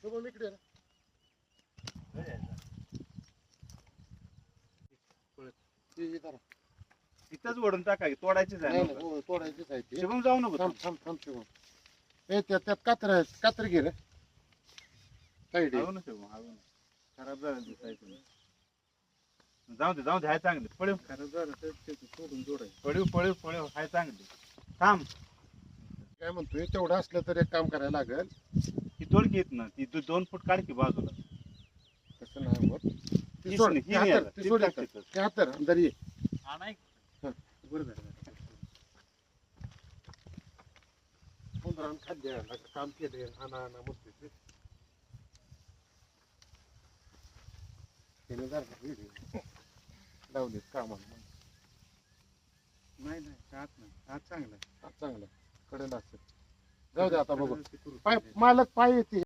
शुभम इकडे ये ना. ती धरा. तिथंच ओढून टाका की, तोडायचीच नाही आहे नाही, ना. हो, तोडायचीच आहे ती. शुभम जाऊ नको थांब थांब थांब शुभम. ए त्यात कात्र घे रे. साईड हळू ना शुभम, हळू ना. खराब झालं दिसायचं नाही. जाऊ दे हाय चांगली. पळीव खराब झालं तर ते सोडून जोडायचं. पळीव हाय चांगली. थांब काय म्हणतोय, तेवढं असलं तर एक काम करायला लागेल. ती तोड की इथनं. ती 2 फूट काढ की बाजूला. तसं नाही होत. ती ही सोड, नाही, ती ही नाही हातर, आता. ती ती सोड टाक इथं. तिथं. ती हातर अंदर ये. हा नाही. हं. बरं झालं. उंदरानं खाद्य काम केले आणा म्हणतोय ते. त्याने जरा व्हिडिओ लावलेत कामाला. नाही हात नाही. हात चांगला आहे. चांगलं कडेला असेल. जाऊ दे आता बघू. पाय मालक पाय येते.